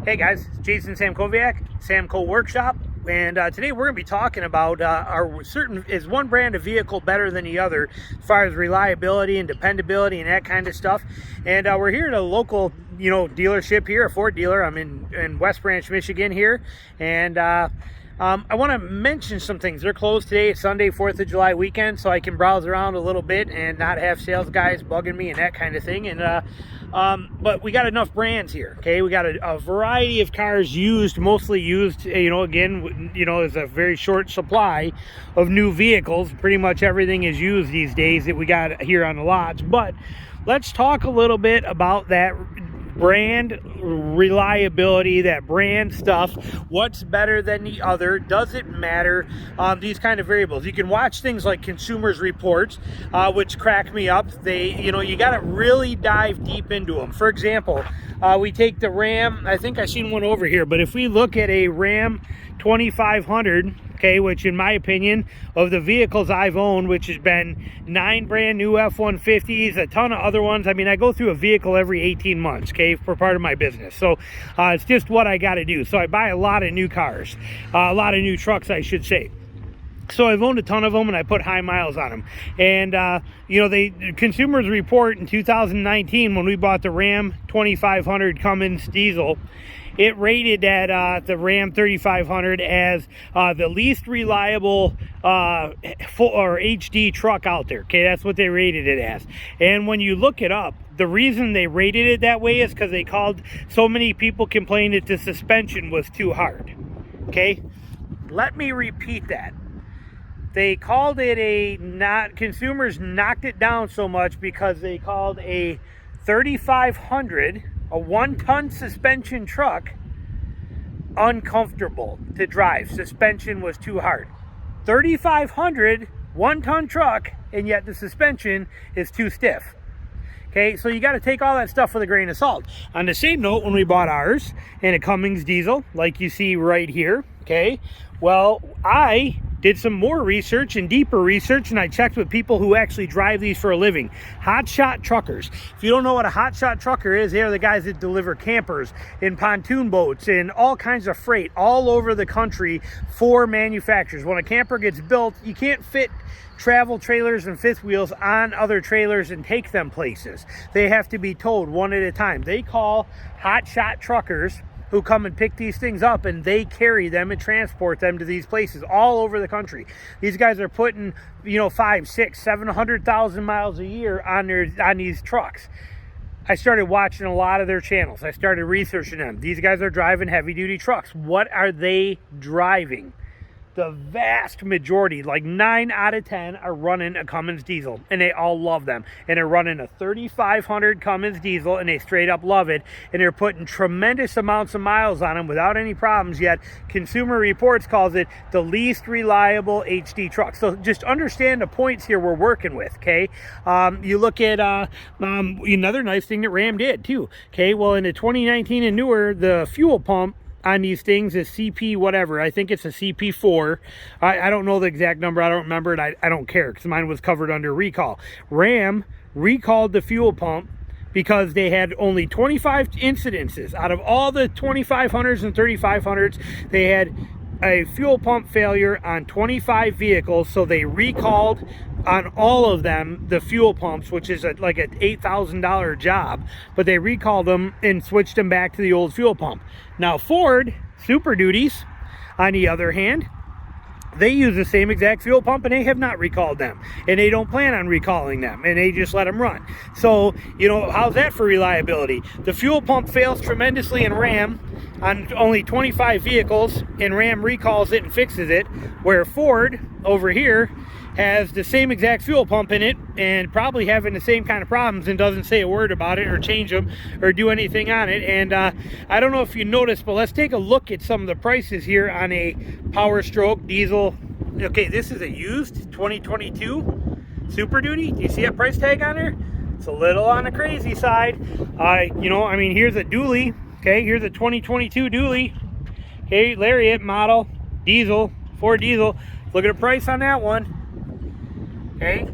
Hey guys, it's Jason Samkoviak, Samco Workshop, and today we're going to be talking about is one brand of vehicle better than the other as far as reliability and dependability and that kind of stuff. And we're here at a local, dealership here, a Ford dealer. I'm in West Branch, Michigan here, and I want to mention some things. They're closed today, Sunday, 4th of July weekend, so I can browse around a little bit and not have sales guys bugging me and that kind of thing. And but we got enough brands here, okay? We got a variety of cars used, mostly used, again, there's a very short supply of new vehicles. Pretty much everything is used these days that we got here on the lots. But let's talk a little bit about that brand reliability, that brand stuff. What's better than the other? Does it matter? These kind of variables. You can watch things like consumers reports, which crack me up. You got to really dive deep into them. For example, we take the Ram. I think I seen one over here, but if we look at a Ram 2500, okay, which in my opinion, of the vehicles I've owned, which has been 9 brand new F-150s, a ton of other ones. I mean, I go through a vehicle every 18 months, okay, for part of my business. So it's just what I got to do. So I buy a lot of new cars, a lot of new trucks, I should say. So I've owned a ton of them, and I put high miles on them. And, the Consumers Report in 2019, when we bought the Ram 2500 Cummins diesel, it rated that the Ram 3500 as the least reliable full or HD truck out there. Okay, that's what they rated it as. And when you look it up, the reason they rated it that way is because so many people complained that the suspension was too hard. Okay, let me repeat that. They called it consumers knocked it down so much because they called a 3500, a 1-ton suspension truck, uncomfortable to drive. Suspension was too hard. 3500, 1-ton truck, and yet the suspension is too stiff. Okay, so you got to take all that stuff with a grain of salt. On the same note, when we bought ours in a Cummins diesel, like you see right here, okay, well, I did some more research and deeper research, and I checked with people who actually drive these for a living. Hotshot truckers. If you don't know what a hotshot trucker is, they are the guys that deliver campers and pontoon boats and all kinds of freight all over the country for manufacturers. When a camper gets built, you can't fit travel trailers and fifth wheels on other trailers and take them places. They have to be towed one at a time. They call hotshot truckers who come and pick these things up, and they carry them and transport them to these places all over the country. These guys are putting 5, 6, 700,000 miles a year on these trucks. I started watching a lot of their channels. I started researching them. These guys are driving heavy duty trucks. What are they driving? The vast majority, like 9 out of 10, are running a Cummins diesel, and they all love them. And they're running a 3500 Cummins diesel, and they straight up love it. And they're putting tremendous amounts of miles on them without any problems yet. Consumer Reports calls it the least reliable HD truck. So just understand the points here we're working with, okay? You look at another nice thing that Ram did too, okay? Well, in the 2019 and newer, the fuel pump on these things is CP whatever. I think it's a CP4. I don't know the exact number. I don't remember it. I don't care because mine was covered under recall. Ram recalled the fuel pump because they had only 25 incidences. Out of all the 2500s and 3500s, they had a fuel pump failure on 25 vehicles, so they recalled on all of them the fuel pumps, which is like an $8,000 job, but they recalled them and switched them back to the old fuel pump. Now Ford Super Duties, on the other hand, they use the same exact fuel pump, and they have not recalled them, and they don't plan on recalling them, and they just let them run. So how's that for reliability? The fuel pump fails tremendously in Ram on only 25 vehicles, and Ram recalls it and fixes it, where Ford over here has the same exact fuel pump in it and probably having the same kind of problems and doesn't say a word about it or change them or do anything on it. And I don't know if you noticed, but let's take a look at some of the prices here on a Power Stroke diesel. Okay, this is a used 2022 Super Duty. Do you see that price tag on there? It's a little on the crazy side. Here's a dually. Okay, here's a 2022 dually. Okay, Lariat model, diesel, Ford diesel. Look at the price on that one. Okay,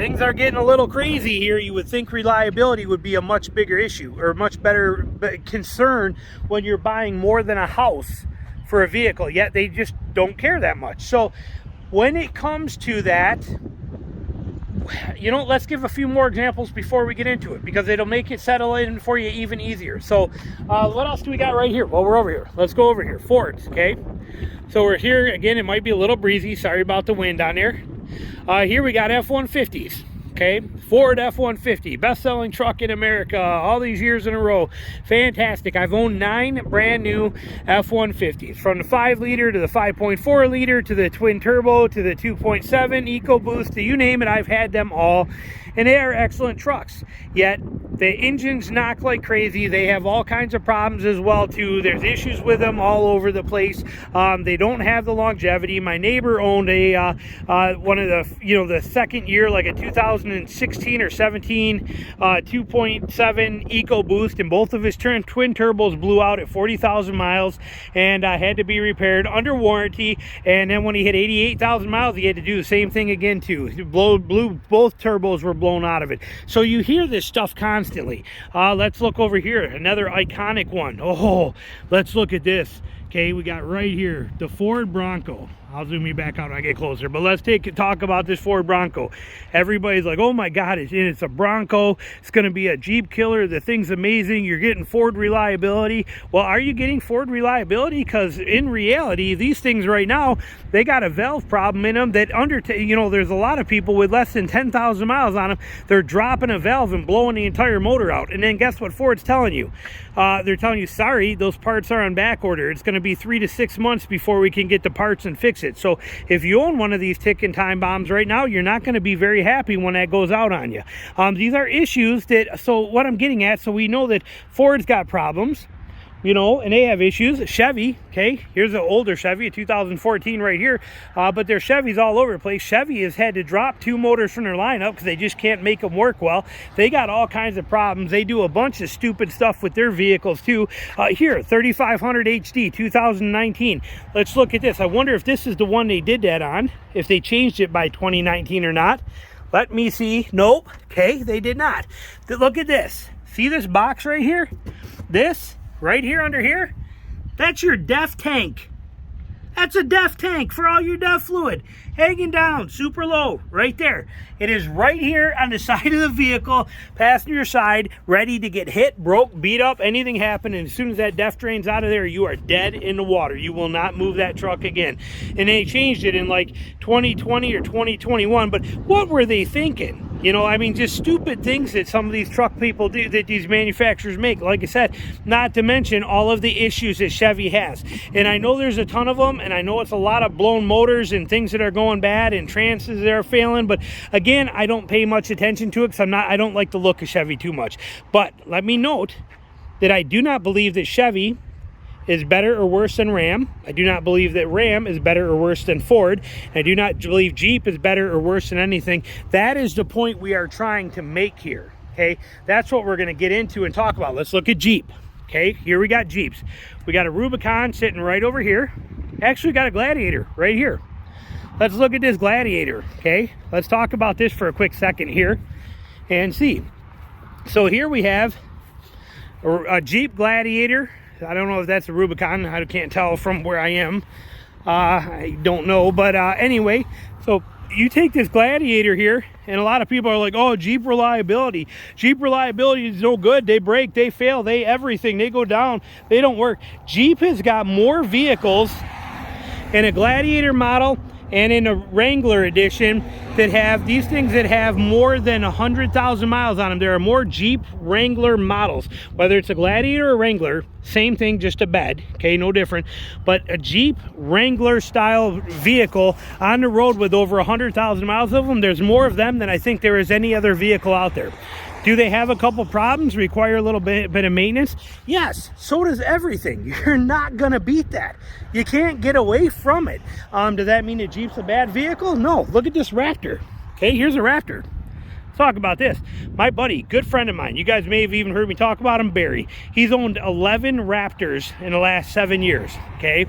things are getting a little crazy here. You would think reliability would be a much bigger issue or much better concern when you're buying more than a house for a vehicle, yet they just don't care that much. So when it comes to that, you know, let's give a few more examples before we get into it, because it'll make it settle in for you even easier. So what else do we got right here? Well, we're over here. Let's go over here. Fords, okay? So we're here again. It might be a little breezy. Sorry about the wind on there. Here we got F-150s. Okay, Ford F-150, best-selling truck in America all these years in a row. Fantastic. I've owned 9 brand new F-150s, from the 5-liter to the 5.4-liter to the twin turbo to the 2.7 EcoBoost, to you name it, I've had them all, and they are excellent trucks. Yet the engines knock like crazy. They have all kinds of problems as well too. There's issues with them all over the place. They don't have the longevity. My neighbor owned a one of the, you know, the second year, like a 2016 or 17 2.7 EcoBoost, and both of his twin turbos blew out at 40,000 miles and had to be repaired under warranty. And then when he hit 88,000 miles, he had to do the same thing again too. Both turbos were blown out of it. So you hear this stuff constantly. Let's look over here, another iconic one. Oh, let's look at this. Okay, we got right here the Ford Bronco. I'll zoom you back out when I get closer, but let's talk about this Ford Bronco. Everybody's like, oh my God, it's a Bronco. It's going to be a Jeep killer. The thing's amazing. You're getting Ford reliability. Well, are you getting Ford reliability? Because in reality, these things right now, they got a valve problem in them that you know, there's a lot of people with less than 10,000 miles on them. They're dropping a valve and blowing the entire motor out. And then guess what Ford's telling you? They're telling you, sorry, those parts are on back order. It's going to be 3 to 6 months before we can get the parts and fix it. So if you own one of these ticking time bombs right now, you're not going to be very happy when that goes out on you. These are issues that, so what I'm getting at, so we know that Ford's got problems, you know, and they have issues. Chevy, okay, here's an older Chevy, a 2014 right here, but there's Chevys all over the place. Chevy has had to drop 2 motors from their lineup because they just can't make them work well. They got all kinds of problems. They do a bunch of stupid stuff with their vehicles too. Here, 3500 HD 2019. Let's look at this. I wonder if this is the one they did that on, if they changed it by 2019 or not. Let me see. Nope. Okay, they did not. Look at this. See this box right here? This right here under here, that's your DEF tank. That's a DEF tank for all your DEF fluid. Hanging down, super low, right there. It is right here on the side of the vehicle, passenger side, ready to get hit, broke, beat up, anything happen. And as soon as that DEF drains out of there, you are dead in the water. You will not move that truck again. And they changed it in like 2020 or 2021. But what were they thinking? You know, I mean, just stupid things that some of these truck people do, that these manufacturers make. Like I said, not to mention all of the issues that Chevy has. And I know there's a ton of them, and I know it's a lot of blown motors and things that are going bad and trances that are failing. But again, I don't pay much attention to it because I don't like the look of Chevy too much. But let me note that I do not believe that Chevy is better or worse than Ram. I do not believe that Ram is better or worse than Ford. I do not believe Jeep is better or worse than anything. That is the point we are trying to make here, okay? That's what we're going to get into and talk about. Let's look at Jeep, okay? Here we got Jeeps. We got a Rubicon sitting right over here. Actually got a Gladiator right here. Let's look at this Gladiator, okay? Let's talk about this for a quick second here and see. So here we have a Jeep Gladiator. I don't know if that's a Rubicon. I can't tell from where I am. I don't know. But anyway, so you take this Gladiator here, and a lot of people are like, oh, Jeep reliability. Jeep reliability is no good. They break, they fail, they everything. They go down, they don't work. Jeep has got more vehicles in a Gladiator model and in a Wrangler edition that have these things that have more than 100,000 miles on them. There are more Jeep Wrangler models, whether it's a Gladiator or Wrangler, same thing, just a bed, okay, no different. But a Jeep Wrangler style vehicle on the road with over 100,000 miles of them, there's more of them than I think there is any other vehicle out there. Do they have a couple problems, require a little bit of maintenance? Yes, so does everything. You're not going to beat that. You can't get away from it. Does that mean that Jeep's a bad vehicle? No. Look at this Raptor. Okay, here's a Raptor. It's talk about this. My buddy, good friend of mine, you guys may have even heard me talk about him, Barry. He's owned 11 Raptors in the last 7 years, okay?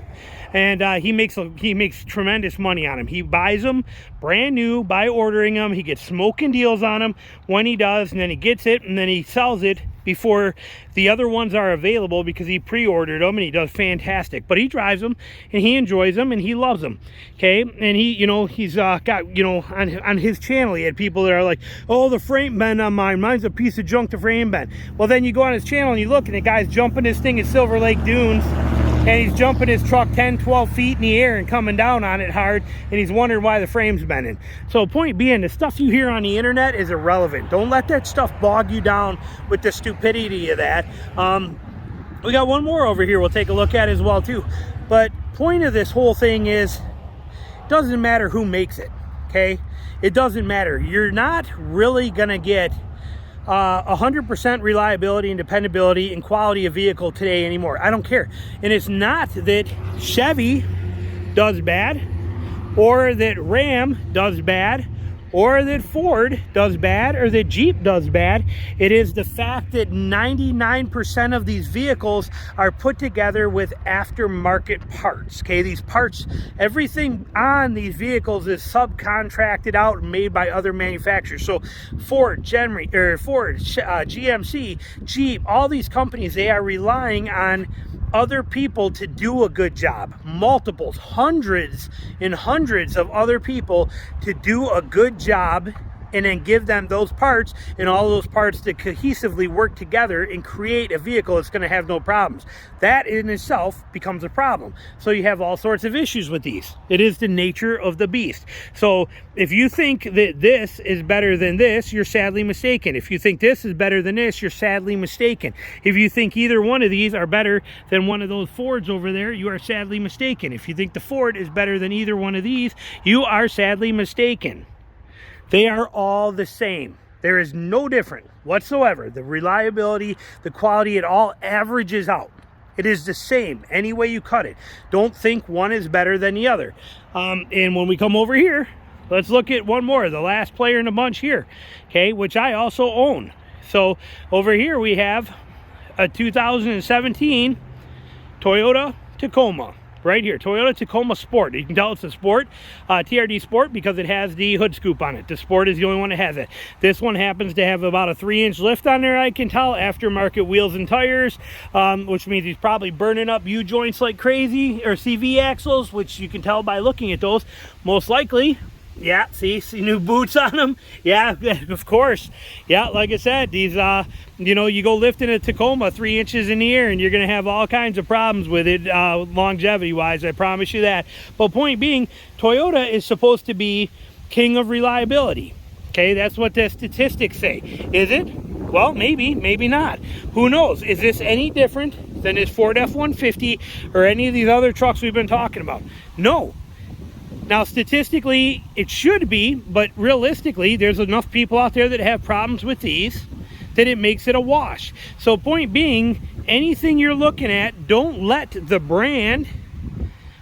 And he makes tremendous money on them. He buys them brand new by ordering them. He gets smoking deals on them when he does, and then he gets it, and then he sells it before the other ones are available because he pre-ordered them, and he does fantastic. But he drives them, and he enjoys them, and he loves them, okay? And he, you know, he's got, you know, on his channel, he had people that are like, oh, the frame bend on mine's a piece of junk, the frame bend. Well, then you go on his channel and you look, and the guy's jumping this thing at Silver Lake Dunes, and he's jumping his truck 10, 12 feet in the air and coming down on it hard, and he's wondering why the frame's bending. So point being, the stuff you hear on the internet is irrelevant. Don't let that stuff bog you down with the stupidity of that. We got one more over here we'll take a look at as well too. But point of this whole thing is, it doesn't matter who makes it, okay? It doesn't matter. You're not really gonna get 100% reliability and dependability and quality of vehicle today anymore. I don't care. And it's not that Chevy does bad, or that Ram does bad, or that Ford does bad, or that Jeep does bad. It is the fact that 99% of these vehicles are put together with aftermarket parts, okay? These parts, everything on these vehicles is subcontracted out and made by other manufacturers. So Ford, GMC, Jeep, all these companies, they are relying on other people to do a good job. Multiples, hundreds and hundreds of other people to do a good job, and then give them those parts, and all those parts to cohesively work together and create a vehicle that's going to have no problems. That in itself becomes a problem. So you have all sorts of issues with these. It is the nature of the beast. So if you think that this is better than this, you're sadly mistaken. If you think this is better than this, you're sadly mistaken. If you think either one of these are better than one of those Fords over there, you are sadly mistaken. If you think the Ford is better than either one of these, you are sadly mistaken. They are all the same. There is no difference whatsoever. The reliability, the quality, it all averages out. It is the same any way you cut it. Don't think one is better than the other. And when we come over here, let's look at one more, the last player in the bunch here, okay, which I also own. So over here we have a 2017 Toyota Tacoma. Right here, Toyota Tacoma Sport. You can tell it's a Sport, TRD Sport, because it has the hood scoop on it. The Sport is the only one that has it. This one happens to have about a 3-inch lift on there, I can tell. Aftermarket wheels and tires, which means he's probably burning up U-joints like crazy, or CV axles, which you can tell by looking at those. Most likely, yeah, see new boots on them. Yeah, of course. Yeah, like I said, these, you know, you go lifting a Tacoma 3 inches in the air, and you're going to have all kinds of problems with it, longevity-wise, I promise you that. But point being, Toyota is supposed to be king of reliability. Okay, that's what the statistics say. Is it? Well, maybe, maybe not. Who knows? Is this any different than this Ford F-150 or any of these other trucks we've been talking about? No. Now, statistically, it should be, but realistically, there's enough people out there that have problems with these that it makes it a wash. So point being, anything you're looking at, don't let the brand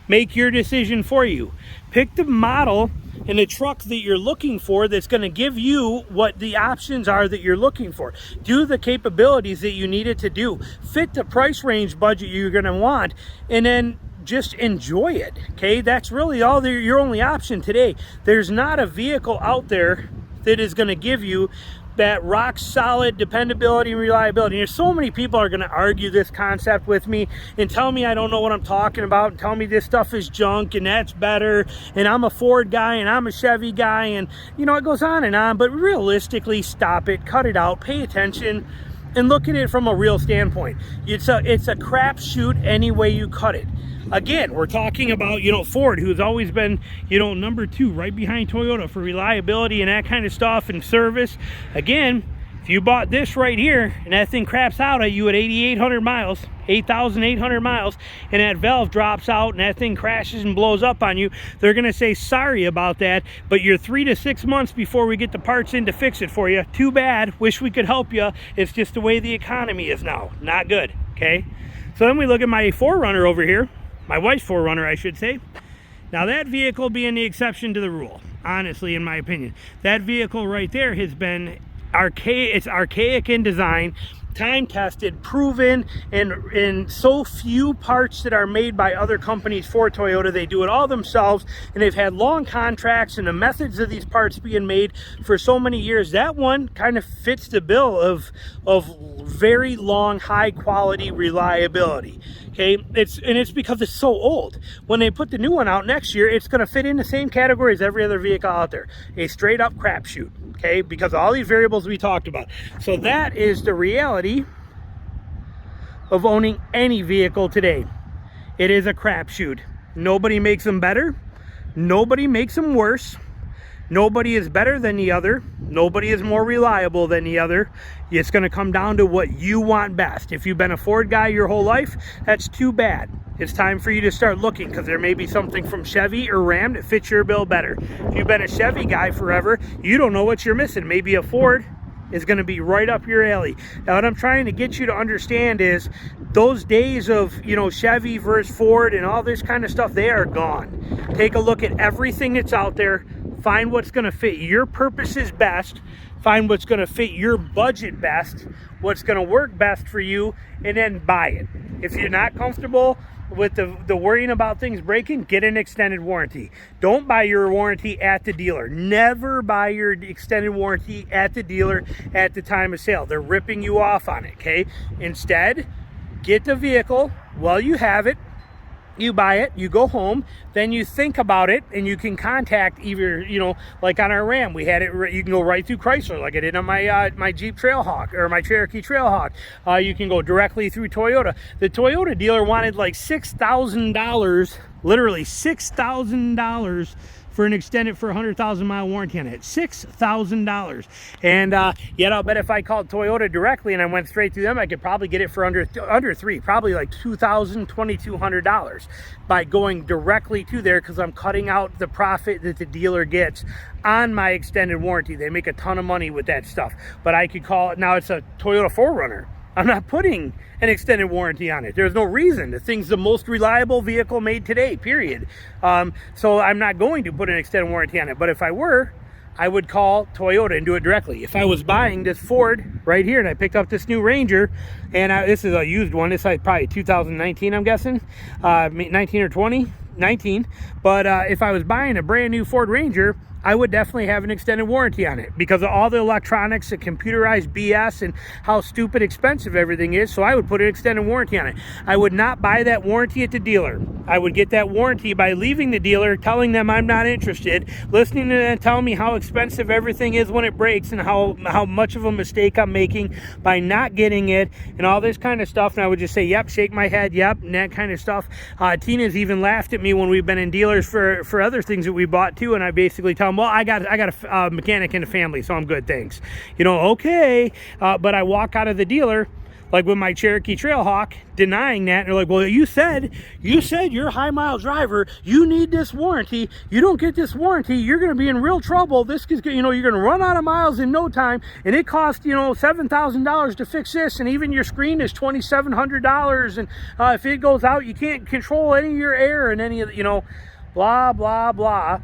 make your decision for you. Pick the model and the truck that you're looking for that's going to give you what the options are that you're looking for. Do the capabilities that you need it to do. Fit the price range budget you're going to want, and then just enjoy it, okay? That's really all your only option today. There's not a vehicle out there that is going to give you that rock solid dependability and reliability. There's so many people are going to argue this concept with me and tell me I don't know what I'm talking about, and tell me this stuff is junk and that's better, and I'm a Ford guy and I'm a Chevy guy, and you know, it goes on and on. But realistically, stop it, cut it out, pay attention, and look at it from a real standpoint. It's a crapshoot any way you cut it. Again, we're talking about, you know, Ford, who's always been, you know, number 2 right behind Toyota for reliability and that kind of stuff and service. Again, if you bought this right here and that thing craps out at you at 8,800 miles, 8,800 miles, and that valve drops out and that thing crashes and blows up on you, they're going to say sorry about that, but you're 3 to 6 months before we get the parts in to fix it for you. Too bad. Wish we could help you. It's just the way the economy is now. Not good, okay? So then we look at my 4Runner over here. My wife's 4Runner, I should say. Now that vehicle being the exception to the rule, honestly, in my opinion. That vehicle right there has been archaic. It's archaic in design, time tested, proven, and in so few parts that are made by other companies for Toyota. They do it all themselves, and they've had long contracts and the methods of these parts being made for so many years. That one kind of fits the bill of very long, high quality reliability. Okay, it's because it's so old. When they put the new one out next year, it's going to fit in the same category as every other vehicle out there. A straight up crapshoot. Okay, because of all these variables we talked about. So that is the reality of owning any vehicle today. It is a crapshoot. Nobody makes them better. Nobody makes them worse. Nobody is better than the other. Nobody is more reliable than the other. It's going to come down to what you want best. If you've been a Ford guy your whole life, that's too bad. It's time for you to start looking, because there may be something from Chevy or Ram that fits your bill better. If you've been a Chevy guy forever, you don't know what you're missing. Maybe a Ford is going to be right up your alley. Now, what I'm trying to get you to understand is those days of, you know, Chevy versus Ford and all this kind of stuff, they are gone. Take a look at everything that's out there. Find what's going to fit your purposes best. Find what's going to fit your budget best, what's going to work best for you, and then buy it. If you're not comfortable with the worrying about things breaking, get an extended warranty. Don't buy your warranty at the dealer. Never buy your extended warranty at the dealer at the time of sale. They're ripping you off on it, okay? Instead, get the vehicle while you have it. You buy it, you go home, then you think about it, and you can contact either, you know, like on our Ram, we had it, you can go right through Chrysler, like I did on my my Jeep Trailhawk, or my Cherokee Trailhawk. You can go directly through Toyota. The Toyota dealer wanted like $6,000, literally $6,000 for an extended for 100,000 mile warranty on it. $6,000. And yet I'll bet if I called Toyota directly and I went straight through them, I could probably get it for under $3, probably like $2,000, $2,200 by going directly to there, because I'm cutting out the profit that the dealer gets on my extended warranty. They make a ton of money with that stuff. But I could call it, now it's a Toyota 4Runner. I'm not putting an extended warranty on it. There's no reason. The thing's the most reliable vehicle made today, period. So I'm not going to put an extended warranty on it. But if I were, I would call Toyota and do it directly. If I was buying this Ford right here and I picked up this new Ranger, and this is a used one, this is probably 2019, I'm guessing, 19 or 20, 19. But if I was buying a brand new Ford Ranger, I would definitely have an extended warranty on it because of all the electronics, the computerized BS, and how stupid expensive everything is. So I would put an extended warranty on it. I would not buy that warranty at the dealer. I would get that warranty by leaving the dealer, telling them I'm not interested, listening to them tell me how expensive everything is when it breaks, and how much of a mistake I'm making by not getting it, and all this kind of stuff. And I would just say, yep, shake my head, yep, and that kind of stuff. Tina's even laughed at me when we've been in dealers for other things that we bought too, and I basically tell them, well, I got a mechanic in the family, so I'm good, thanks. You know, okay. But I walk out of the dealer, like with my Cherokee Trailhawk, denying that. And they're like, well, you said you're a high mile driver. You need this warranty. You don't get this warranty, you're going to be in real trouble. This is, you know, you're going to run out of miles in no time. And it costs, you know, $7,000 to fix this. And even your screen is $2,700. And if it goes out, you can't control any of your air and any of the, you know, blah, blah, blah.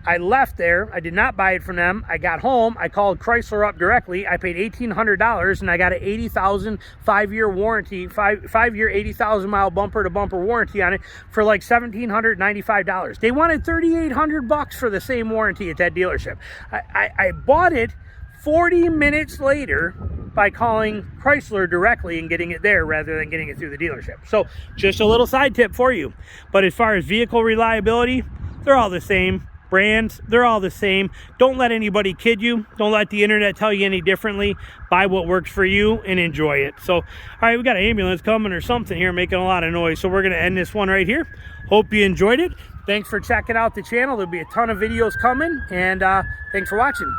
I left there. I did not buy it from them. I got home. I called Chrysler up directly. I paid $1,800 and I got an 80,000 5-year warranty, five-year 80,000 mile bumper to bumper warranty on it for like $1,795. They wanted $3,800 for the same warranty at that dealership. I bought it 40 minutes later by calling Chrysler directly and getting it there rather than getting it through the dealership. So just a little side tip for you. But as far as vehicle reliability, they're all the same. Brands, they're all the same. Don't let anybody kid you. Don't let the internet tell you any differently. Buy what works for you and enjoy it. So, all right, we got an ambulance coming or something here making a lot of noise. So we're going to end this one right here. Hope you enjoyed it. Thanks for checking out the channel. There'll be a ton of videos coming, and thanks for watching.